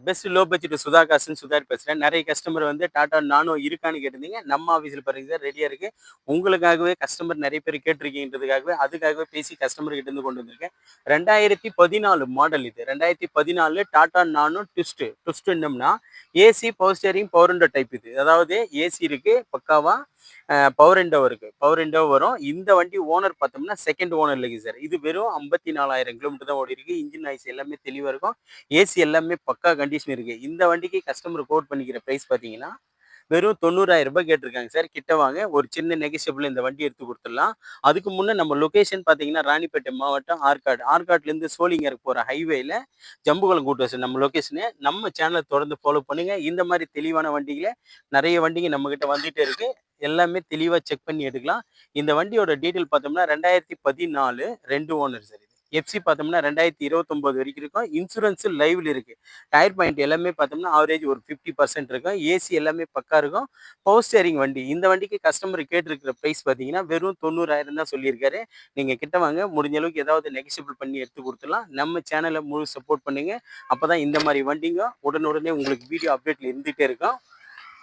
Best low budget Sudha காசுன்னு சுதார் பேசுறேன். நெறைய கஸ்டமர் வந்து டாடா நானோ இருக்கான்னு கேட்டிருந்தீங்க. நம்ம ஆஃபீஸ்ல பாருங்க சார் ரெடியா இருக்கு. உங்களுக்காகவே கஸ்டமர் நெறைய பேர் கேட்டிருக்கீங்கன்றதுக்காகவே, அதுக்காகவே பேசி கஸ்டமர் கிட்ட இருந்து கொண்டு வந்திருக்கேன். 2014 மாடல் இது. 2014 டாடா நானோ ட்விஸ்ட். ட்விஸ்ட்னம்னா AC, power steering, power window type இது. அதாவது ஏசி இருக்கு பக்காவா. பவர் விண்டோ இருக்கு. பவர் விண்டோ வரும். இந்த வண்டி ஓனர் பார்த்தோம்னா, செகண்ட் ஓனர் இல்லைங்க சார். இது வெறும் 54,000 கிலோமீட்டர் தான் ஓடிருக்கு. இன்ஜின் நாய்ஸ் எல்லாமே தெளிவா இருக்கும். ஏசி எல்லாமே பக்கா கண்டிஷன் இருக்கு. இந்த வண்டிக்கு கஸ்டமர் கோட் பண்ணிக்கிற பிரைஸ் பார்த்தீங்கன்னா, வெறும் ரூ. 90,000 கேட்டிருக்காங்க சார். கிட்ட வாங்க ஒரு சின்ன நெகோஷியபிள் இந்த வண்டி எடுத்து குடுத்துடலாம். அதுக்கு முன்ன நம்ம லொகேஷன் பார்த்தீங்கன்னா, ராணிப்பேட்டை மாவட்டம் ஆற்காடு. ஆற்காட்லேருந்து சோளிங்கர் போற ஹைவேல ஜம்புகுளம் கூட்டரசு நம்ம லொகேஷனு. நம்ம சேனல தொடர்ந்து ஃபாலோ பண்ணுங்க. இந்த மாரி தெளிவான வண்டிகள நெறைய வண்டிங்க நம்மகிட்ட வந்துட்டே இருக்கு. எல்லாமே தெளிவா செக் பண்ணி எடுக்கலாம். இந்த வண்டியோட டீட்டெயில் பார்த்தோம்னா 2014 2 ஓனர் சார் இது. எஃப்சி பார்த்தோம்னா 2029 வரைக்கும் இருக்கும். இன்சூரன்ஸ் லைவ்ல இருக்கு. டயர் பாயிண்ட் எல்லாமே பார்த்தோம்னா ஆவரேஜ் ஒரு 50% இருக்கும். ஏசி எல்லாமே பக்கா இருக்கும். பவர் ஸ்டியரிங் வண்டி. இந்த வண்டிக்கு கஸ்டமர் கேட்டிருக்கிற பிரைஸ் பார்த்தீங்கன்னா, வெறும் 90,000 தான் சொல்லியிருக்காரு. நீங்க கிட்ட வாங்க. முடிஞ்ச அளவுக்கு ஏதாவது நெகோஷியபிள் பண்ணி எடுத்து குடுத்துடலாம். நம்ம சேனல முழு சப்போர்ட் பண்ணுங்க. அப்பதான் இந்த மாரி வண்டிங்க உடனுடனே உங்களுக்கு வீடியோ அப்டேட்ல இருந்துட்டே இருக்கும்.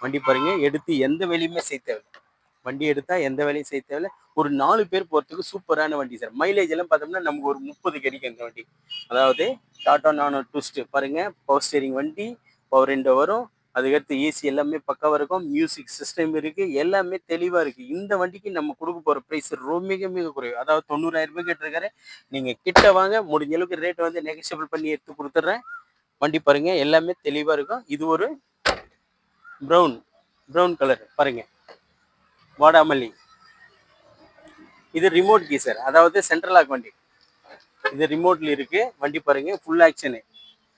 வண்டி பாருங்க. எடுத்து எந்த வேலையுமே செய்ய தேவையில்ல. வண்டி எடுத்தா எந்த வேலையும் செய்ய தேவையில்ல. ஒரு 4 பேர் போறதுக்கு சூப்பரான வண்டி சார். மைலேஜ் எல்லாம் பார்த்தோம்னா நமக்கு ஒரு 30 கிடைக்கும் இந்த வண்டி. அதாவது டாடா நானோ ட்விஸ்ட் பாருங்க. பவர் ஸ்டியரிங் வண்டி, பவர் விண்டோ வரும். அதுக்கடுத்து ஏசி எல்லாமே பக்காவா இருக்கும். மியூசிக் சிஸ்டம் இருக்கு. எல்லாமே தெளிவா இருக்கு. இந்த வண்டிக்கு நம்ம குடுக்க போற பிரைஸ் மிக மிக குறைவு. அதாவது ரூ. 90,000 கேட்டிருக்காரு. நீங்க கிட்ட வாங்க. முடிஞ்ச அளவுக்கு ரேட் வந்து நெகோஷியபிள் பண்ணி எடுத்து குடுத்துடுறேன். வண்டி பாருங்க. எல்லாமே தெளிவா இருக்கும். இது ஒரு ப்ரவுன் ப்ரவுன் கலர் பாருங்க. வாடாமல்லி. இது ரிமோட் கீ சார். அதாவது சென்ட்ரல் லாக் வண்டி. இது ரிமோட்ல இருக்கு. வண்டி பாருங்க. Full action.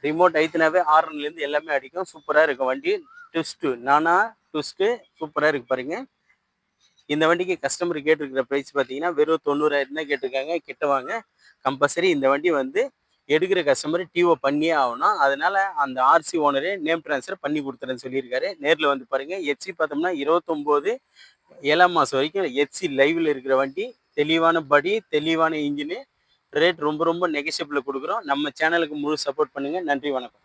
ரிமோட் அழுத்தினாவே ஹாரன்லேருந்து எல்லாமே அடிக்கும். சூப்பரா இருக்கும் வண்டி. ட்விஸ்ட் நானா ட்விஸ்ட் சூப்பரா இருக்கு பாருங்க. இந்த வண்டிக்கு கஸ்டமர் கேட்டிருக்கிற பிரைஸ் பார்த்தீங்கன்னா, வெறும் 90,000 தான் கேட்டிருக்காங்க. கிட்ட வாங்க. கம்பல்சரி இந்த வண்டி வந்து எடுக்கிற கஸ்டமர் டிஓ பண்ணியே ஆகணும். அதனால அந்த ஆர்சி ஓனரே நேம் ட்ரான்ஸ்ஃபர் பண்ணி குடுத்துறேன்னு சொல்லியிருக்காரு. நேர்ல வந்து பாருங்க. எஃப்சி பார்த்தோம்னா 29 7ஆம் மாசம் வரைக்கும் எஃப்சி லைவ்ல இருக்கிற வண்டி. தெளிவான பாடி, தெளிவான இன்ஜினு. ரேட் ரொம்ப ரொம்ப நெகோஷியபிள்ல குடுக்குறோம். நம்ம சேனலுக்கு முழு சப்போர்ட் பண்ணுங்க. நன்றி, வணக்கம்.